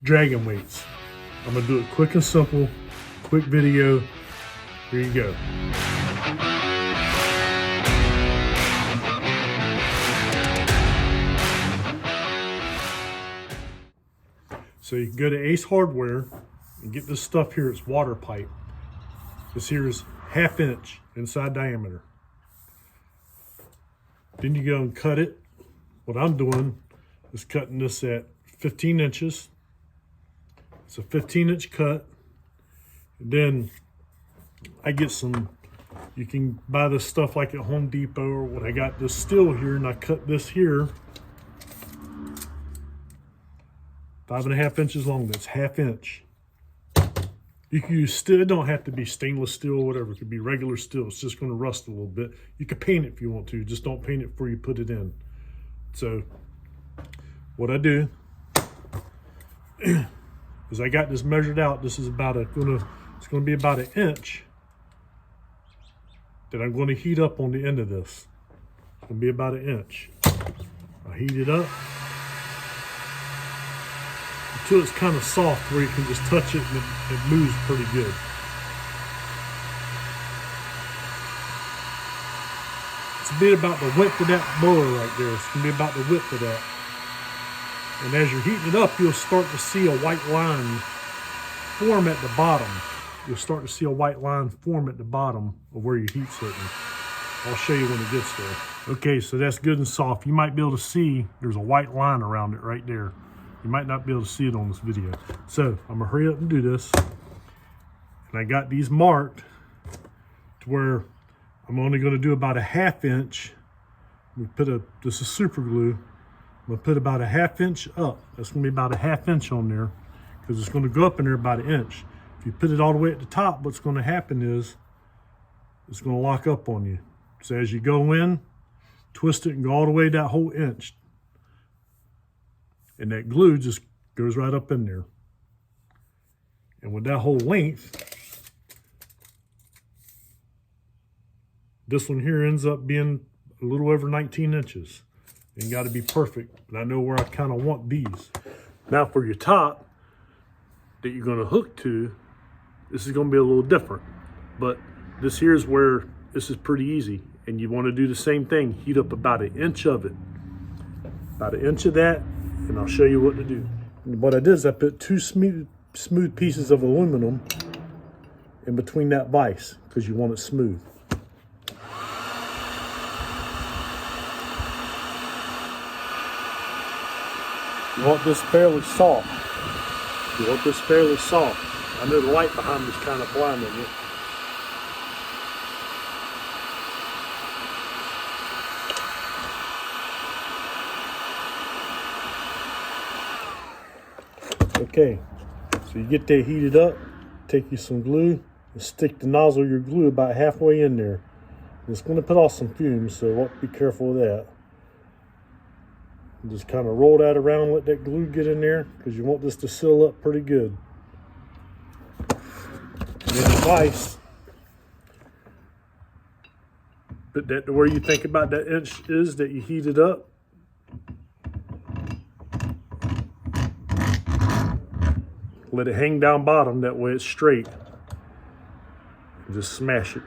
dragon weights. I'm gonna do it quick and simple, quick video. Here you go. So you can go to Ace Hardware and get this stuff here. It's water pipe. This here is 1/2 inch inside diameter. Then you go and cut it. What I'm doing is cutting this at 15 inches. It's a 15-inch cut. And then I get some, you can buy this stuff like at Home Depot or what. I got this steel here and I cut this here 5.5 inches long. That's 1/2 inch. You can use steel. It don't have to be stainless steel or whatever. It could be regular steel. It's just going to rust a little bit. You can paint it if you want to. Just don't paint it before you put it in. So what I do is I got this measured out. This is about it's going to be about 1 inch that I'm going to heat up on the end of this. It's going to be about 1 inch. I heat it up until it's kind of soft where you can just touch it and it moves pretty good. It's going to be about the width of that blower right there. It's going to be about the width of that. And as you're heating it up, you'll start to see a white line form at the bottom. You'll start to see a white line form at the bottom of where your heat's hitting. I'll show you when it gets there. Okay, so that's good and soft. You might be able to see there's a white line around it right there. You might not be able to see it on this video. So I'm gonna hurry up and do this. And I got these marked to where I'm only gonna do about 1/2 inch. This is super glue. I'm gonna put about 1/2 inch up. That's gonna be about 1/2 inch on there because it's gonna go up in there about 1 inch. If you put it all the way at the top, what's gonna happen is it's gonna lock up on you. So as you go in, twist it and go all the way that whole inch. And that glue just goes right up in there. And with that whole length, this one here ends up being a little over 19 inches. And got to be perfect. And I know where I kind of want these. Now for your top that you're going to hook to, this is going to be a little different. But this here's where this is pretty easy. And you want to do the same thing. Heat up about 1 inch of it. About 1 inch of that. And I'll show you what to do. And what I did is I put 2 smooth pieces of aluminum in between that vise because you want it smooth. You want this fairly soft. You want this fairly soft. I know the light behind me is kind of blinding it. Okay, so you get that heated up, take you some glue, and stick the nozzle of your glue about halfway in there. It's going to put off some fumes, so be careful of that. And just kind of roll that around, let that glue get in there, because you want this to seal up pretty good. And then the vise, put that to where you think about that inch is that you heated up. Let it hang down bottom, that way it's straight. And just smash it.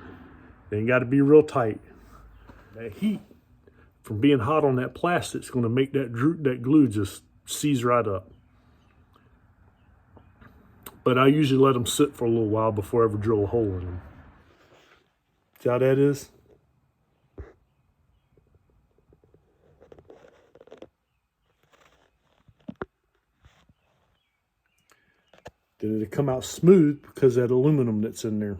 It ain't got to be real tight. That heat from being hot on that plastic is going to make that glue just seize right up. But I usually let them sit for a little while before I ever drill a hole in them. See how that is? Then it'll come out smooth because of that aluminum that's in there.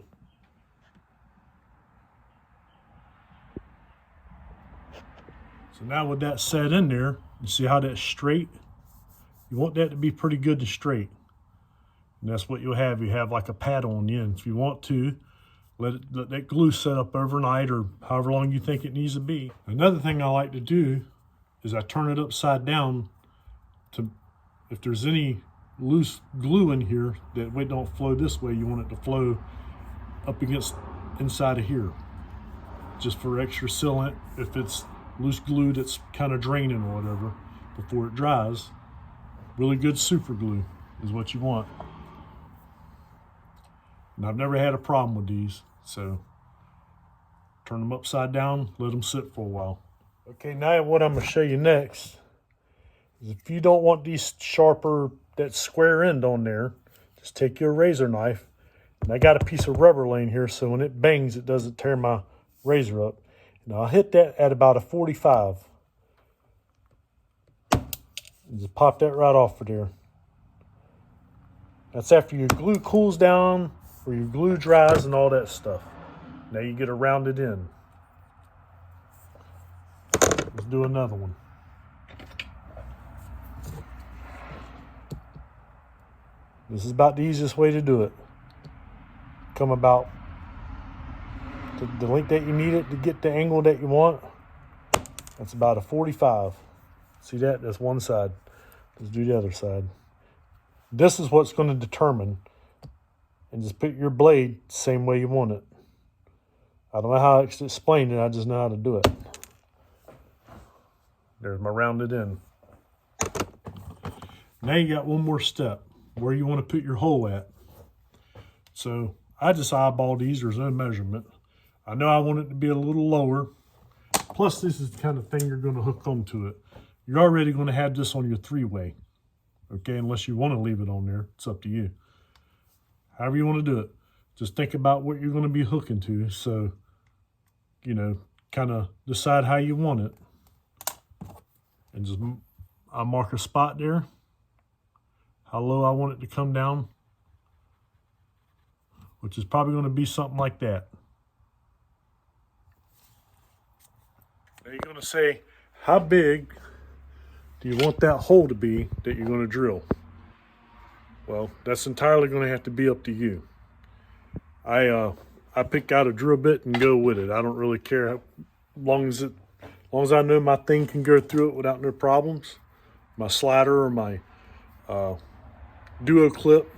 So now with that set in there, you see how that's straight? You want that to be pretty good and straight. And that's what you'll have. You have like a paddle on the end. If you want to, let that glue set up overnight or however long you think it needs to be. Another thing I like to do is I turn it upside down to, if there's any loose glue in here, that way don't flow this way. You want it to flow up against inside of here, just for extra sealant. If it's loose glue that's kind of draining or whatever before it dries, really good super glue. is what you want. And I've never had a problem with these, so turn them upside down, let them sit for a while. Okay, now what I'm gonna show you next is if you don't want these sharper, that square end on there, just take your razor knife, and I got a piece of rubber laying here so when it bangs, it doesn't tear my razor up. And I'll hit that at about a 45. And just pop that right off of there. That's after your glue cools down or your glue dries and all that stuff. Now you get a rounded end. Let's do another one. This is about the easiest way to do it. Come about the length that you need it to get the angle that you want. That's about a 45. See that? That's one side. Let's do the other side. This is what's going to determine. And just put your blade the same way you want it. I don't know how to explain it. I just know how to do it. There's my rounded end. Now you got one more step. Where you want to put your hole at. So I just eyeball these. There's no measurement. I know I want it to be a little lower. Plus this is the kind of thing you're going to hook onto it. You're already going to have this on your 3-way. Okay, unless you want to leave it on there. It's up to you. However you want to do it. Just think about what you're going to be hooking to. So, you know, kind of decide how you want it. And just, I'll mark a spot there. How low I want it to come down. Which is probably going to be something like that. Now you're going to say, how big do you want that hole to be that you're going to drill? Well, that's entirely going to have to be up to you. I pick out a drill bit and go with it. I don't really care as long as I know my thing can go through it without no problems. My slider or my duo clip.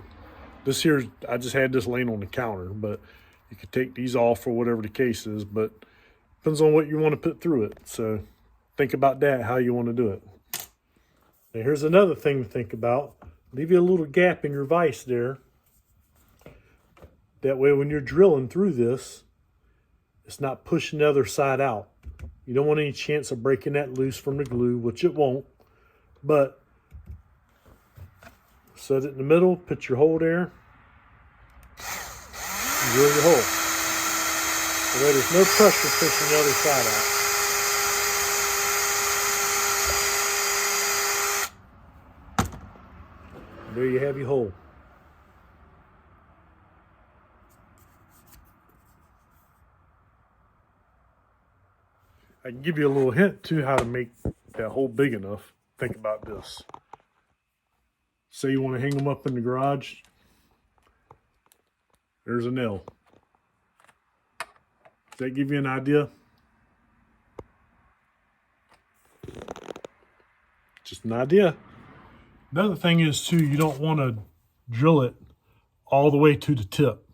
This here, I just had this laying on the counter, but you could take these off or whatever the case is, but depends on what you want to put through it. So think about that, how you want to do it. Now here's another thing to think about. Leave you a little gap in your vise there. That way when you're drilling through this, it's not pushing the other side out. You don't want any chance of breaking that loose from the glue, which it won't. But set it in the middle, put your hole there, and drill your hole. So that there's no pressure pushing the other side out. There you have your hole. I can give you a little hint too how to make that hole big enough. Think about this. Say you want to hang them up in the garage. There's a nail. Does that give you an idea? Just an idea. Another thing is too, you don't want to drill it all the way to the tip.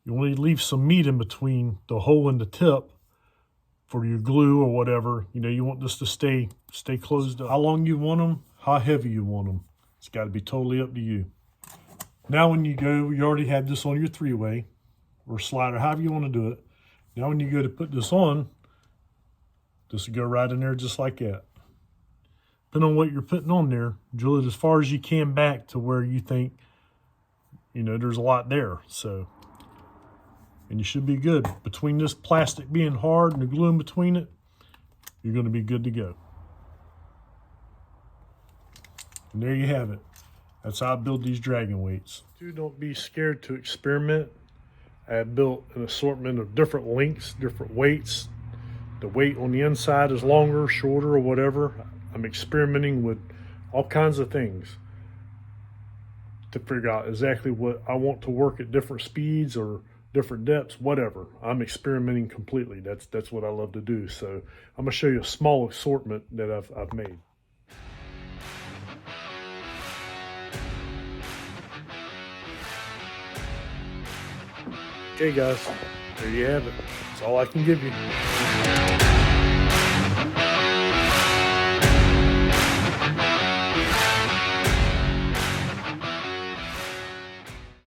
You want to leave some meat in between the hole and the tip for your glue or whatever. You know, you want this to stay closed up. How long you want them, how heavy you want them. It's got to be totally up to you. Now when you go, you already have this on your 3-way or slider, however you want to do it. Now when you go to put this on, this will go right in there just like that. Depending on what you're putting on there, drill it as far as you can back to where you think, you know, there's a lot there. So, and you should be good. Between this plastic being hard and the glue in between it, you're going to be good to go. And there you have it. That's how I build these dragon weights. Don't be scared to experiment. I have built an assortment of different lengths, different weights. The weight on the inside is longer, shorter, or whatever. I'm experimenting with all kinds of things to figure out exactly what I want to work at different speeds or different depths, whatever. I'm experimenting completely. That's what I love to do. So I'm gonna show you a small assortment that I've made. Okay guys, there you have it. That's all I can give you.